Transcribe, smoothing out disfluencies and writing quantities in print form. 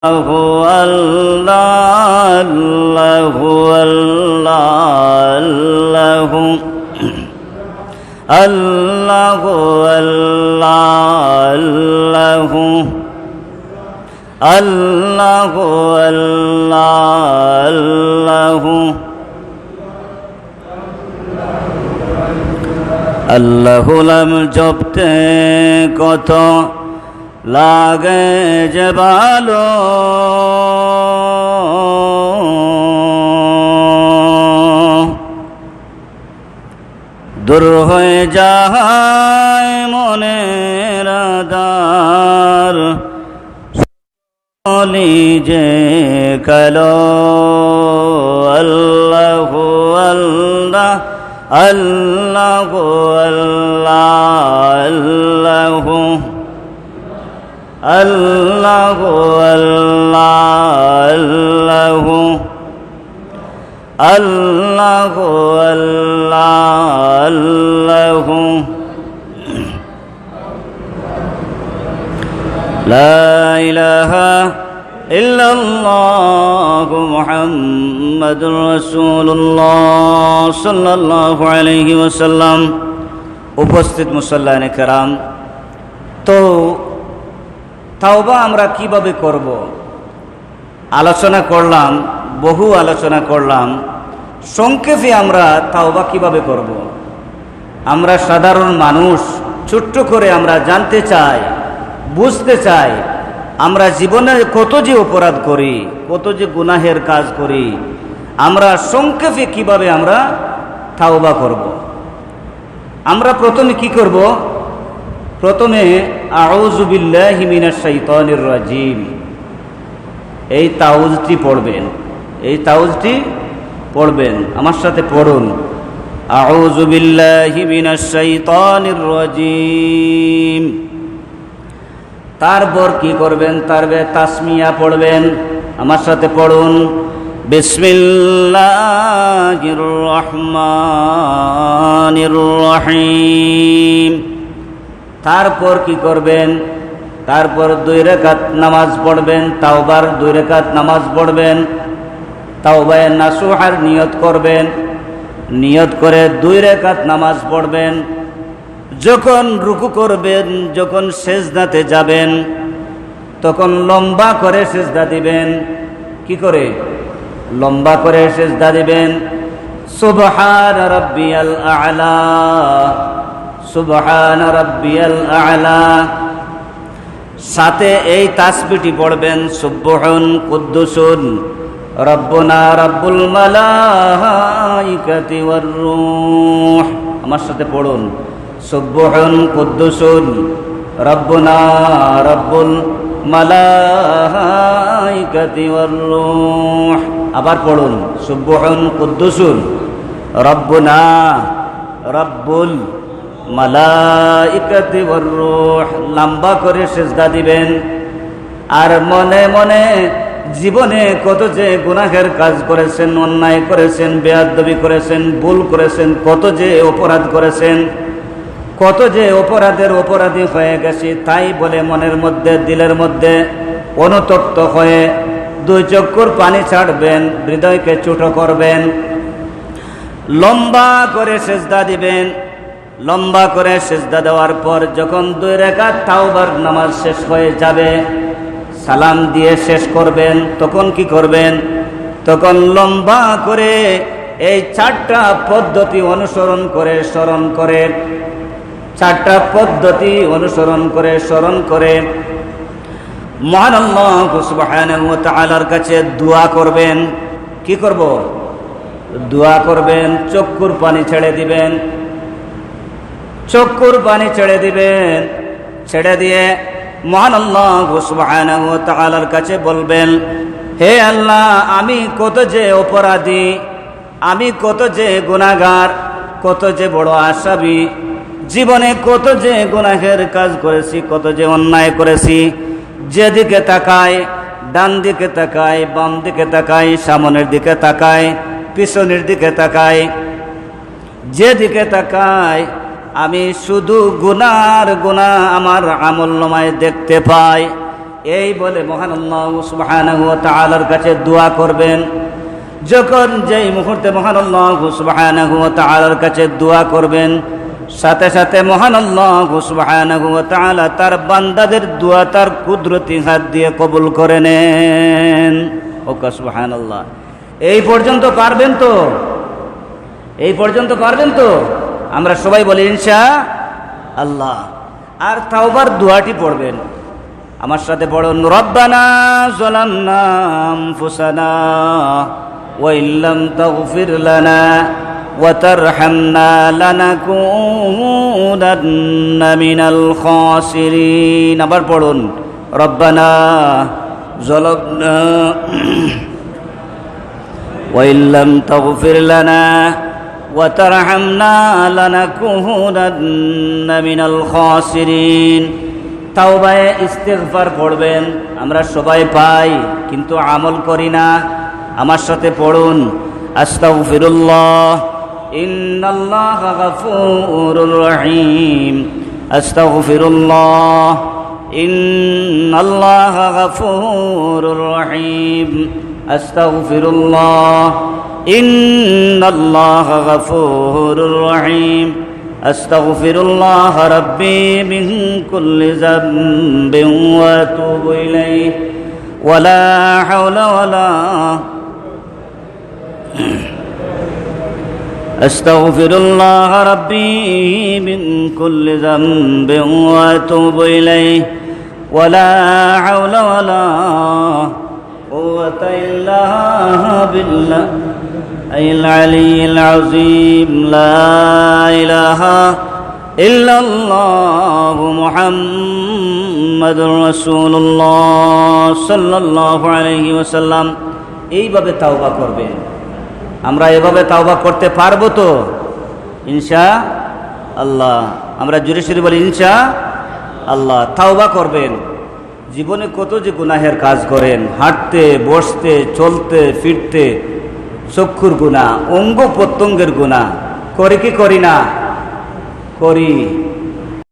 আল্লাহ আল্লাহ আল্লাহ আল্লাহ আল্লাহ আল্লাহ আল্লাহ নাম জপতে কত লাগে যে ভালো, দূর হয়ে যায় মনের আধার, সকলি যে কালো। আল্লাহ আল্লাহ আল্লাহ আল্লাহ আল্লাহ আল্লাহ আল্লাহ আল্লাহ লা ইলাহা ইল্লাল্লাহ মুহাম্মাদুর রাসূলুল্লাহ সাল্লাল্লাহু আলাইহি ওয়াসাল্লাম। উপস্থিত মুসল্লানে কেরাম, তো তাওবা আমরা কিভাবে করব আলোচনা করলাম, বহু আলোচনা করলাম। সংক্ষেপে আমরা তাওবা কিভাবে করব? আমরা সাধারণ মানুষ, ছোট্ট করে আমরা জানতে চাই, বুঝতে চাই আমরা জীবনে কত যে অপরাধ করি, কত যে গুনাহের কাজ করি। আমরা সংক্ষেপে কিভাবে আমরা তাওবা করব? আমরা প্রথমে কি করব? প্রথমে আউযু বিল্লাহি মিনাশ শাইতানির রাজিম, এই তাওয়াজটি পড়বেন। এই তাওয়াজটি পড়বেন, আমার সাথে পড়ুন। আউযু বিল্লাহি মিনাশ শাইতানির রাজিম। তারপর কি করবেন? তারপরে তাসমিয়া পড়বেন, আমার সাথে পড়ুন। বিসমিল্লাহির রহমানির রহিম। তারপর কি করবেন? তারপর 2 রাকাত নামাজ পড়বেন, তাওবার 2 রাকাত নামাজ পড়বেন। তাওবায়ে নাসুহার নিয়ত করবেন, নিয়ত করে 2 রাকাত নামাজ পড়বেন। যখন রুকু করবেন, যখন সেজদাতে যাবেন, তখন লম্বা করে সেজদা দিবেন। কি করে? লম্বা করে সেজদা দিবেন। সুবহান রাব্বিয়াল আ'লা, সুবহান রাব্বিয়াল আ'লা। সাথে এই তাসবিহটি পড়বেন, সুবহুন কুদ্দুসুন রব্বুনা রব্বুল মালাইকাতি ওয়ার রূহ। আমার সাথে পড়ুন, সুবহুন কুদ্দুসুন রব্বুনা রব্বুল মালাইকাতি ওয়ার রূহ। আবার পড়ুন, সুবহুন কুদ্দুসুন রব্বুনা রব্বুল মালাইকাতি ওয়ার রূহ। লম্বা করে সিজদা দিবেন। আর মনে মনে জীবনে কত যে গুনাহের কাজ করেছেন, অন্যায় করেছেন, বেয়াদবি করেছেন, ভুল করেছেন, কত যে অপরাধ করেছেন, কত যে অপরাধের অপরাধী হয়ে গেছি, তাই বলে মনের মধ্যে, দিলের মধ্যে অনুতপ্ত হয়ে 2 চক্ষুর পানি ছাড়বেন, হৃদয়কে ছোট করবেন। লম্বা করে সিজদা দিবেন। লম্বা করে সিজদা দেওয়ার পর যখন 2 রাকাত তাওবার নামাজ শেষ হয়ে যাবে, সালাম দিয়ে শেষ করবেন, তখন কি করবেন? তখন লম্বা করে এই 4টা পদ্ধতি অনুসরণ করে, স্মরণ করে, 4টা পদ্ধতি অনুসরণ করে, স্মরণ করে মহান আল্লাহ সুবহানাহু ওয়া তাআলার কাছে দোয়া করবেন। কি করব? দোয়া করবেন। চক্ষুর পানি ছেড়ে দিবেন, চক্ষুর পানি ছেড়ে দিবেন। ছেড়ে দিয়ে মহান আল্লাহ সুবহানাহু ওয়া তাআলার কাছে বলবেন, হে আল্লাহ, আমি কত যে অপরাধী, আমি কত যে গুনাহগার, কত যে বড় আসামি, জীবনে কত যে গুনাহের কাজ করেছি, কত যে অন্যায় করেছি। যেদিকে তাকাই, ডান দিকে তাকাই, বাম দিকে তাকাই, সামনের দিকে তাকাই, পিছনের দিকে তাকাই, যেদিকে তাকাই আমি শুধু গুনার গুনাহ আমার আমলনামায় দেখতে পাই। এই বলে মহান আল্লাহ সুবহানাহু ওয়া তাআলার কাছে দোয়া করবেন। যখন যেই মুহূর্তে মহান আল্লাহ সুবহানাহু ওয়া তাআলার কাছে দোয়া করবেন, সাথে সাথে মহান আল্লাহ সুবহানাহু ওয়া তাআলা তার বান্দাদের দোয়া তার কুদরতি হাত দিয়ে কবুল করে নেন। ওকা সুবহানাল্লাহ। এই পর্যন্ত পারবেন তো? এই পর্যন্ত পারবেন তো? আমরা সবাই বলি ইনশাআল্লাহ। আর তাওবার দোয়াটি পড়বেন, আমার সাথে পড়ুন। রব্বানা যালামনা আনফুসানা ওয়া ইল্লাম তাগফির লানা ওয়া তারহামনা লানাকুনান্না মিনাল খাসিরিন। আবার পড়ুন, রব্বানা যালামনা ওয়া ইল্লাম তাগফির লানা ওয়া তারহামনা লানাকুনান্না মিনাল খাসিরিন। তাওবায়ে ইস্তিগফার পড়বেন, আমরা সবাই পাই কিন্তু আমল করি না। আমার সাথে পড়ুন, আস্তাগফিরুল্লাহ ইন্নাল্লাহা গফুরুর রহিম। আস্তাগফিরুল্লাহ ইন্নাল্লাহা গফুরুর রহিম। আস্তাগফিরুল্লাহ ইন্নাল্লাহা গফুরুর রহিম। আস্তাগফিরুল্লাহ রাব্বি মিন কুল্লি যামবিন ওয়া আতুবু ইলাইহি ওয়া লা হাওলা ওয়া লা আস্তাগফিরুল্লাহ রাব্বি মিন কুল্লি যামবিন ওয়া আতুবু ইলাইহি ওয়া লা হাওলা ওয়া লা কুওয়াতা ইল্লা বিল্লাহ العلي العظيم. لا إله إلا الله محمد رسول الله صلى الله عليه وسلم. এইভাবে তাওবা করবেন। আমরা এভাবে তাওবা করতে পারবো তো? ইনশাআল্লাহ। আমরা জোরে সোরে বলি ইনশাআল্লাহ। তাওবা করবেন। জীবনে কত যে গুনাহের কাজ করেন, হাঁটতে বসতে চলতে ফিরতে, চক্ষুর গুনাহ, অঙ্গ প্রত্যঙ্গের গুনাহ করি কি করি না? করি।